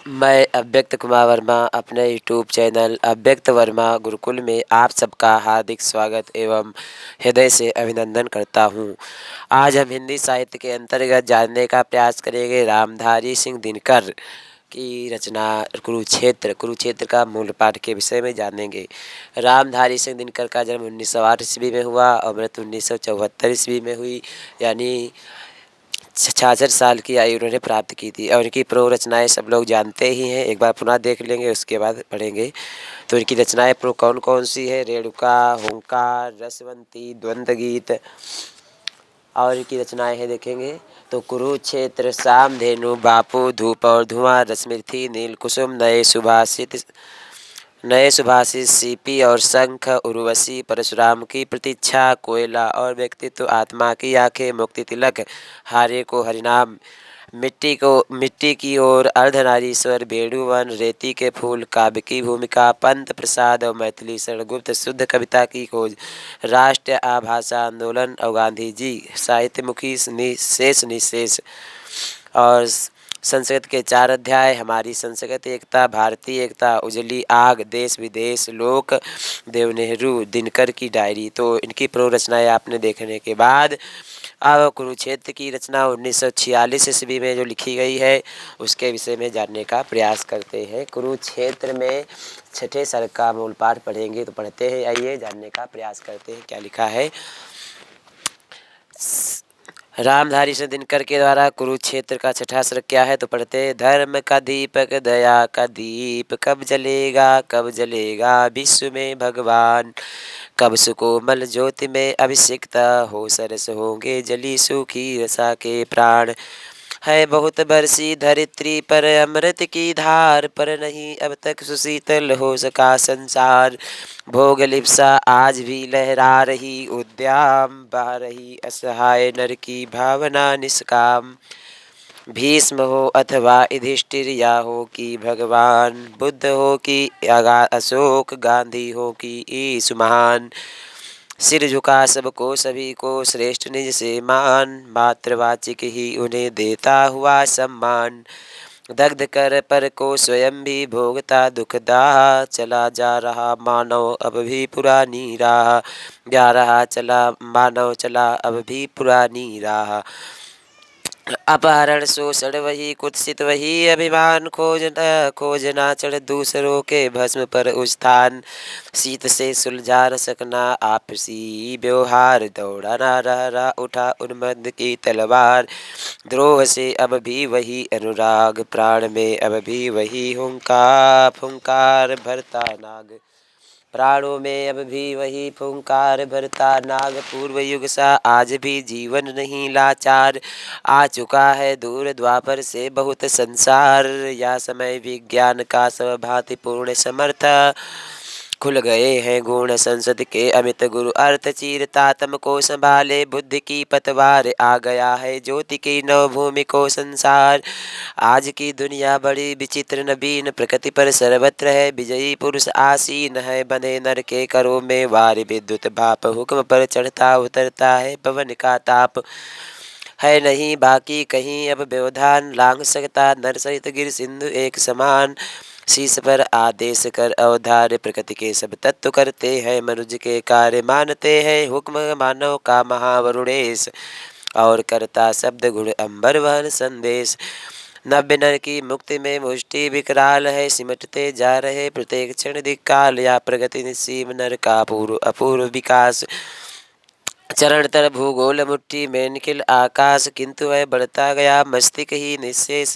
मैं अव्यक्त कुमार वर्मा अपने यूट्यूब चैनल अव्यक्त वर्मा गुरुकुल में आप सबका हार्दिक स्वागत एवं हृदय से अभिनंदन करता हूँ। आज हम हिंदी साहित्य के अंतर्गत जानने का प्रयास करेंगे रामधारी सिंह दिनकर की रचना कुरुक्षेत्र का मूल पाठ के विषय में जानेंगे। रामधारी सिंह दिनकर का जन्म 1908 ईस्वी में हुआ और मृत्यु 1974 ईस्वी में हुई, यानी 66 साल की आयु उन्होंने प्राप्त की थी। और इनकी प्रो रचनाएं सब लोग जानते ही हैं, एक बार पुनः देख लेंगे उसके बाद पढ़ेंगे। तो इनकी रचनाएं प्रो कौन कौन सी है? रेणुका, हुंकार, रसवंती, द्वंद्व गीत। और इनकी रचनाएं हैं देखेंगे तो कुरुक्षेत्र, सामधेनु, बापू, धूप और धुआं, रश्मिरथी, नील कुसुम, नए सुभाषित, सीपी और शंख, उर्वशी, परशुराम की प्रतीक्षा, कोयला और व्यक्तित्व, आत्मा की आंखें, मुक्ति तिलक, हारे को हरिनाम, मिट्टी की ओर, अर्धनारीश्वर, बेणुवन, रेती के फूल, काव्य की भूमिका, पंत प्रसाद और मैथिली शरणगुप्त, शुद्ध कविता की खोज, राष्ट्र आभाषा आंदोलन और गांधी जी, साहित्यमुखी, शेष निशेष। और संस्कृत के 4 अध्याय, हमारी संस्कृति एकता, भारतीय एकता, उजली आग, देश विदेश, लोक, देव नेहरू, दिनकर की डायरी। तो इनकी प्रो रचनाएं आपने देखने के बाद अब कुरुक्षेत्र की रचना 1946 ईस्वी में जो लिखी गई है उसके विषय में जानने का प्रयास करते हैं। कुरुक्षेत्र में छठे सर्ग का मूल पाठ पढ़ेंगे, तो पढ़ते हैं, आइए जानने का प्रयास करते हैं क्या लिखा है। रामधारी सिंह दिनकर के द्वारा कुरुक्षेत्र का छठा सर्ग क्या है, तो पढ़ते हैं। धर्म का दीपक, दया का दीप, कब जलेगा विश्व में भगवान, कब सुकोमल ज्योति में अभिषिक्त हो सरस होंगे जली सूखी रसा के प्राण। है बहुत बरसी धरित्री पर अमृत की धार, पर नहीं अब तक सुशीतल हो सका संसार। भोग लिप्सा आज भी लहरा रही, उद्याम बहा रही असहाय नर की भावना निष्काम। भीष्म हो अथवा युधिष्ठिर, या हो कि भगवान बुद्ध, हो कि अशोक, गांधी हो कि यीशु महान। सिर झुका सबको सभी को श्रेष्ठ निज से मान, मातृवाचिक ही उन्हें देता हुआ सम्मान। दग्ध कर पर को स्वयं भी भोगता दुख दाह, चला जा रहा मानव अब भी पुरानी राह, जा रहा चला मानव चला अब भी पुरानी राह। अपहरण शोषण वही, कुत्सित वही अभिमान, खोजना चढ़ दूसरों के भस्म पर उत्थान। शीत से सुलझा न सकना आपसी व्यवहार, दौड़ाना रहा उठा उन्मत्त की तलवार। द्रोह से अब भी वही अनुराग, प्राण में अब भी वही फुंकार भरता नाग। प्राणों में अब भी वही फुंकार भरता नाग, पूर्व युग सा आज भी जीवन नहीं लाचार। आ चुका है दूर द्वापर से बहुत संसार, या समय विज्ञान का सब भांति पूर्ण समर्थ। खुल गए हैं गुण संसद के अमित, गुरु अर्थ चीरता तम को संभाले, बुद्धि की पतवार आ गया है ज्योति की नवभूमि को संसार। आज की दुनिया बड़ी विचित्र नवीन, प्रकृति पर सर्वत्र है विजयी पुरुष आसीन है, बंधे नर के करों में वार विद्युत भाप, हुक्म पर चढ़ता उतरता है पवन का ताप। है नहीं बाकी कहीं अब व्यवधान, लांघ सकता नर सहित गिर सिंधु एक समान। शीश पर आदेश कर अवधार्य, प्रकृति के सब तत्व करते हैं मनुष्य के कार्य मानते हैं, हुक्म मानव का महावरुणेश, और करता शब्द गुण अंबर वहन संदेश। नव्य नर की मुक्ति में मुष्टि विकराल है, सिमटते जा रहे प्रत्येक क्षण दिक्काल, या प्रगति निस्सीम नर का अपूर्व विकास। चरण तर भूगोल मुट्ठी में निखिल आकाश, किंतु वह बढ़ता गया मस्तिष्क ही निशेष,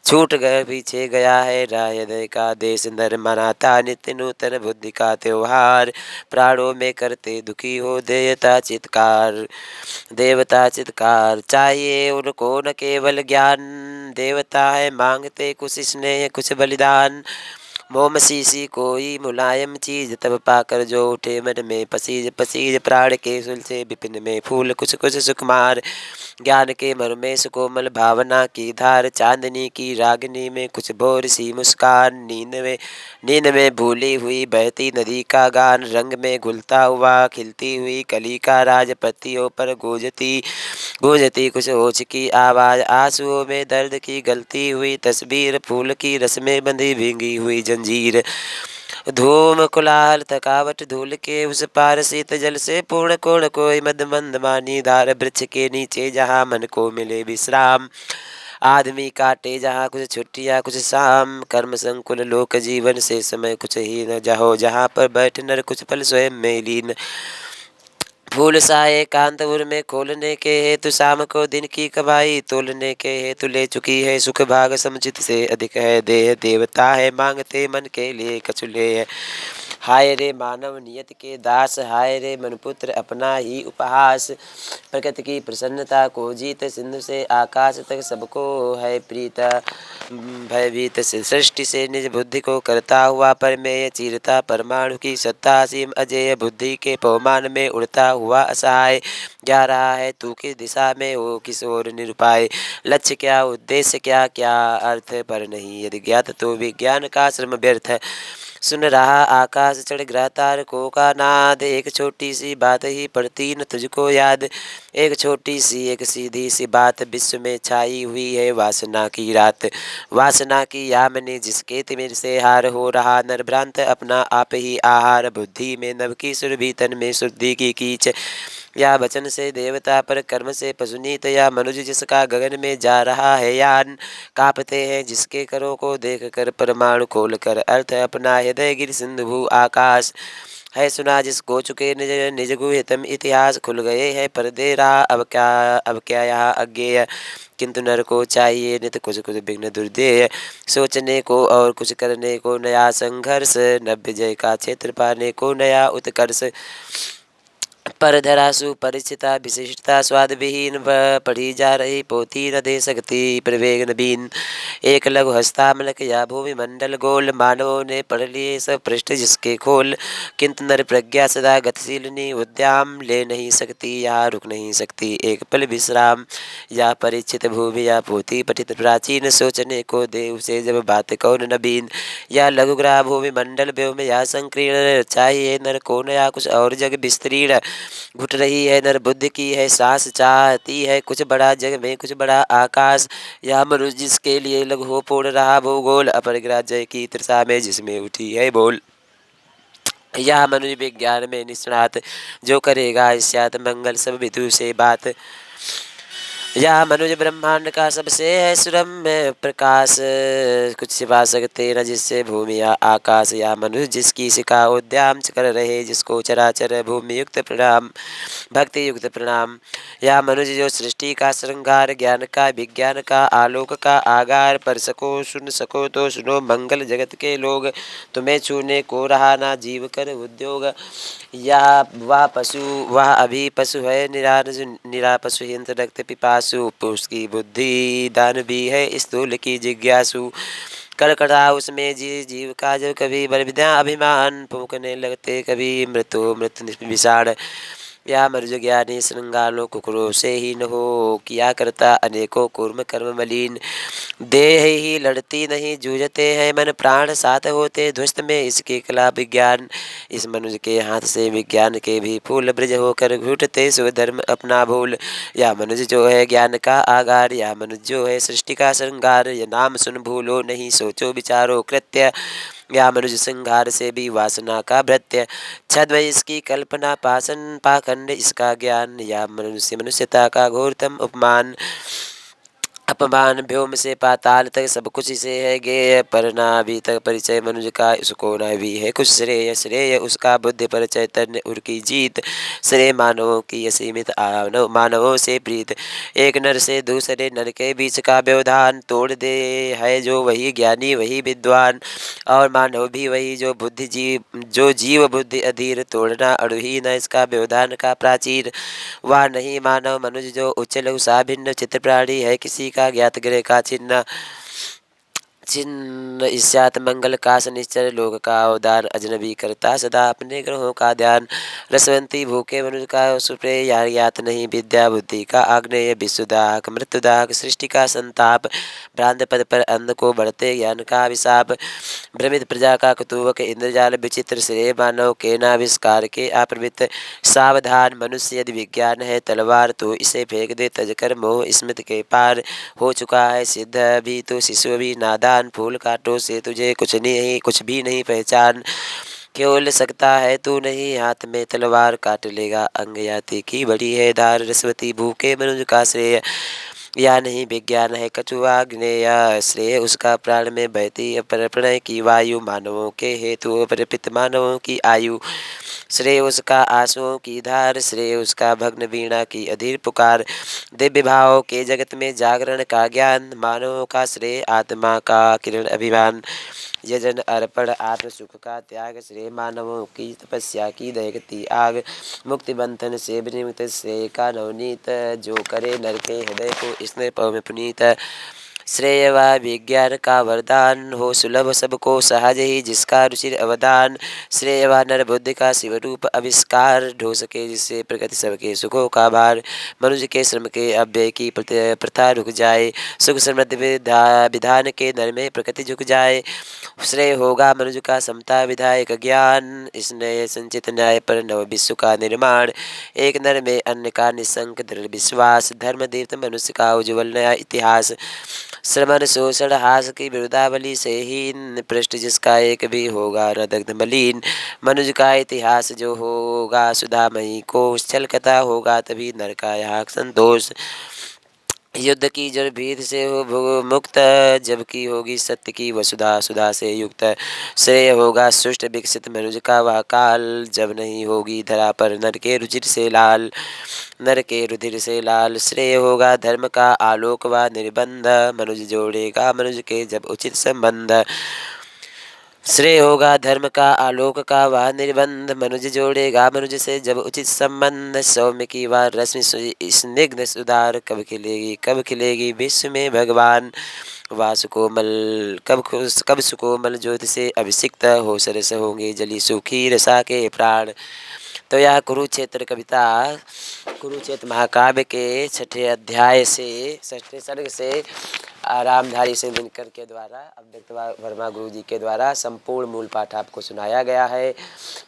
छूट गए पीछे गया है राय का देश, नर मनाता नित्य नूतन बुद्धि का त्योहार। प्राणों में करते दुखी हो देवता चित्कार, चाहिए उनको न केवल ज्ञान, देवता है मांगते कुछ स्नेह कुछ बलिदान। मोम सी कोई मुलायम चीज, तब पाकर जो उठे मन में पसीज पसीज। प्राण के सुलझे विपिन में फूल, कुछ कुछ सुकुमार। ज्ञान के मर में सुकोमल भावना की धार। चांदनी की रागनी में कुछ भोर सी मुस्कान। नींद में भूली हुई बहती नदी का गान। रंग में घुलता हुआ खिलती हुई कली का राज। पत्तियों पर गूंजती गूंजती कुछ होश की आवाज। आंसुओं में दर्द की गलती हुई तस्वीर। फूल की रस में बंधी भींगी हुई जंजीर। धूम कोलाहल थकावट धूल के उस पार, शीत जल से पूर्ण कोण कोई मद मंद मानी धार। वृक्ष के नीचे जहाँ मन को मिले विश्राम, आदमी काटे जहाँ कुछ छुट्टियाँ कुछ शाम। कर्म संकुल लोक जीवन से समय कुछ ही न जहो, जहाँ पर बैठ नर कुछ पल स्वयं में लीन। फूल सा एकांत उर में खोलने के हेतु, शाम को दिन की कमाई तोलने के हेतु ले चुकी है। सुख भाग समुचित से अधिक है, देह देवता है मांगते मन के लिए कछुले है। हाय रे मानव नियत के दास, हाय रे मनपुत्र अपना ही उपहास। प्रकृति की प्रसन्नता को जीत, सिंधु से आकाश तक सबको है प्रीत। भयभीत से सृष्टि से निज बुद्धि को करता हुआ परमेय चीरता। परमाणु की सत्ता असीम अजेय, बुद्धि के पवमान में उड़ता हुआ असहाय। जा रहा है तू किस दिशा में हो किस ओर निरुपाय। लक्ष्य क्या उद्देश्य क्या क्या अर्थ पर नहीं यदि ज्ञात, तो विज्ञान का श्रम व्यर्थ। सुन रहा आकाश चढ़ ग्रह तारकों का नाद, एक छोटी सी बात ही पड़ती न तुझको याद। एक छोटी सी एक सीधी सी बात, विश्व में छाई हुई है वासना की रात। वासना की यामिनी जिसके तिमिर से हार हो रहा नर भ्रांत, अपना आप ही आहार। बुद्धि में नभ की सुरभि, तन में शुद्धि की कीच। या वचन से देवता पर कर्म से पशुनीत, या मनुज जिसका गगन में जा रहा है यान। कांपते हैं जिसके करों को देख कर परमाणु खोल कर, अर्थ अपना हृदय गिर सिंधु भू आकाश। है सुना जिसको चुके निज निज गुह्यतम इतिहास, खुल गए हैं पर्दे रहा अब क्या यहाँ अज्ञेय। किंतु नर को चाहिए नित कुछ कुछ विघ्न दुर्देय, सोचने को और कुछ करने को नया संघर्ष। नव्य जय का क्षेत्र पाने को नया उत्कर्ष। पर धरासु परिचिता विशिष्टता स्वाद विहीन, पढ़ी जा रही पोथी न दे सकती प्रवेग नवीन। एक लघु हस्तामलक या भूमि मंडल गोल, मानवों ने पढ़ लिए सब पृष्ठ जिसके खोल। किंतु नर प्रज्ञा सदा गतिशीलनी उद्याम, ले नहीं सकती या रुक नहीं सकती एक पल विश्राम। या परिचित भूमि या पोथी पठित प्राचीन, सोचने को दे उसे जब बात कौन नवीन। या लघुग्रह भूमि मंडल व्योम या संकीर्ण, चाहिए नर को नया कुछ और जग विस्तीर्ण। घुट रही है नर बुद्धि की है सांस, चाहती है कुछ बड़ा जग में कुछ बड़ा आकाश। या मनुष्य जिसके लिए लघु हो फोड़ रहा भूगोल, अपरिग्रह जय की तृषा में जिसमें उठी है बोल। यह मनुष्य विज्ञान में निष्णात, जो करेगा इस्यात मंगल सब विधु से बात। यह मनुष्य ब्रह्मांड का सबसे है सुरम्य प्रकाश, कुछ छिपा सकते न जिससे भूमि या आकाश। यह मनुष्य जिसकी शिखा उद्याम कर रहे, जिसको चराचर भूमि युक्त प्रणाम भक्ति युक्त प्रणाम। यह मनुष्य जो सृष्टि का श्रृंगार, ज्ञान का विज्ञान का आलोक का आगार। पर सको सुन सको तो सुनो मंगल जगत के लोग, तुम्हें छूने को रहा ना जीव कर उद्योग। या वह पशु वह अभी पशु है निरा पशु हिंत रक्त पिपासु, उसकी बुद्धि दान भी है स्थूल की जिज्ञासु। कड़कड़ा उसमें जीव का जब कभी बलविद्या अभिमान, फूकने लगते कभी मृत विषाण। या मनुज ज्ञानी श्रृंगालो कुकरों से ही न हो, किया करता अनेकों कुर्म कर्म मलिन। देह ही लड़ती नहीं जूझते हैं मन प्राण, साथ होते ध्वस्त में इसके कला विज्ञान। इस मनुष्य के हाथ से विज्ञान के भी फूल ब्रज होकर घुटते स्वधर्म अपना भूल। या मनुष्य जो है ज्ञान का आगार, या मनुष्य जो है सृष्टि का श्रृंगार। यह नाम सुन भूलो नहीं सोचो विचारो कृत्य, या मनुष्य श्रृंगार से भी वासना का भृत्य। छद्म इसकी कल्पना पासन पाखंड इसका ज्ञान, या मनुष्य मनुष्यता का घोरतम अपमान। व्योम से पाताल तक सब कुछ इसे है गेय, पर ना अभी तक परिचय मनुष्य का इसको न भी है कुछ श्रेय। श्रेय उसका बुद्धि पर चैतन्य उनकी जीत, श्रेय मानवों की असीमित मानवों से प्रीत। एक नर से दूसरे नर के बीच का व्यवधान तोड़ दे है जो वही ज्ञानी वही विद्वान, और मानव भी वही जो जीव बुद्धि अधीर। तोड़ना अड़ुही न इसका व्यवधान का प्राचीर, वह नहीं मानव मनुष्य जो उच्च लघु सा भिन्न चित्र प्राणी है किसी का ज्ञात ग्रह का चिन्ह। छिन्न ईस्यात् मंगल काश निश्चर लोक का उदार अजनबी करता सदा अपने ग्रहों का ध्यान रसवंती भूखे मनुष्य का सुप्रेय यात नहीं विद्या बुद्धि का आग्नेय विशुदाहक मृत्युदाहक सृष्टि का संताप भ्रांत पद पर अंध को बढ़ते ज्ञान का अभिशाप भ्रमित प्रजा का कुतूहक इंद्रजाल विचित्र श्रेय मानव के नाविष्कार के अप्रवृत्त सावधान मनुष्य यदि विज्ञान है तलवार तो इसे फेंक दे तजकर मोह स्मृति के पार हो चुका है सिद्ध भी तो शिशु भी नादान फूल कांटों से तुझे कुछ भी नहीं पहचान केवल सकता है तू नहीं हाथ में तलवार काट लेगा अंग याति की बड़ी है धार रसवती भूखे मनुज का श्रेय या नहीं विज्ञान है कछुआ ज्ञेय श्रेय उसका प्राण में बहती प्रणय की वायु मानवों के हेतु अपरिपित मानवों की आयु श्रेय उसका आंसुओं की धार श्रेय उसका भग्न वीणा की अधीर पुकार दिव्य भाव के जगत में जागरण का ज्ञान मानवों का श्रेय आत्मा का किरण अभिमान यजन अर्पण आत्म सुख का त्याग श्रेय मानवों की तपस्या की दहकती आग मुक्ति बंधन से विनिमित श्रेय का नवनीत जो करे नर के हृदय को स्नेह पव में पुनीत श्रेय व विज्ञान का वरदान हो सुलभ सबको सहज ही जिसका रुचिर अवदान श्रेय व नर बुद्धि का शिव रूप आविष्कार ढो सके जिससे प्रकृति सबके सुखों का भार मनुष्य के श्रम के अव्यय की प्रथा रुक जाए सुख समृद्धि विधान के नर में प्रकृति झुक जाए श्रेय होगा मनुष्य का समता विधायक ज्ञान इस नए संचित न्याय पर नव विश्व का निर्माण एक नर में अन्य का निसंक दृढ़ विश्वास धर्म दीप्त मनुष्य का उज्जवल नया इतिहास श्रमण शोषण हास की विरुदावली से हीन पृष्ठ जिसका एक भी होगा न दग्ध मलिन मनुष्य का इतिहास जो होगा सुधामयी को छल कथा होगा तभी नर का यहाँ संतोष युद्ध की जड़ भीत से हो मुक्त जबकि होगी सत्य की वसुधा सुधा से युक्त श्रेय होगा सुष्ट विकसित मनुष्य का वह काल जब नहीं होगी धरा पर नर के रुचिर से लाल नर के रुधिर से लाल श्रेय होगा धर्म का आलोक व निर्बंध मनुष्य जोड़ेगा मनुष्य के जब उचित संबंध श्रेय होगा धर्म का आलोक का वह निर्बंध मनुज जोड़ेगा मनुज से जब उचित संबंध सौम्य की वह रश्मि स्निग्ध सुधार कब खिलेगी विश्व में भगवान वासुकोमल कब सुकोमल ज्योति से अभिषिक्त हो सरस होंगे जली सुखी रसा के प्राण। तो यह कुरुक्षेत्र कविता कुरुक्षेत्र महाकाव्य के छठे अध्याय से छठे सर्ग से रामधारी सिंह दिनकर के द्वारा अव्यक्त वर्मा गुरु जी के द्वारा संपूर्ण मूल पाठ आपको सुनाया गया है।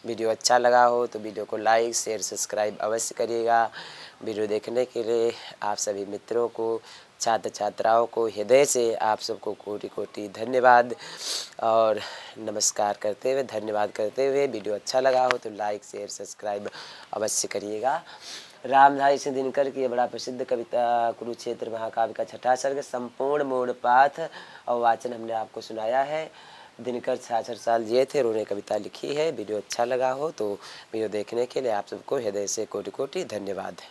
वीडियो अच्छा लगा हो तो वीडियो को लाइक शेयर सब्सक्राइब अवश्य करिएगा। वीडियो देखने के लिए आप सभी मित्रों को छात्र छात्राओं को हृदय से आप सबको कोटि कोटि धन्यवाद और नमस्कार करते हुए धन्यवाद करते हुए वीडियो अच्छा लगा हो तो लाइक शेयर सब्सक्राइब अवश्य करिएगा। रामधारी सिंह दिनकर की बड़ा प्रसिद्ध कविता कुरुक्षेत्र महाकाव्य का छठा सर्ग संपूर्ण मूल पाठ और वाचन हमने आपको सुनाया है। दिनकर 66 साल जिए थे, उन्होंने कविता लिखी है। वीडियो अच्छा लगा हो तो वीडियो देखने के लिए आप सबको हृदय से कोटि कोटि धन्यवाद।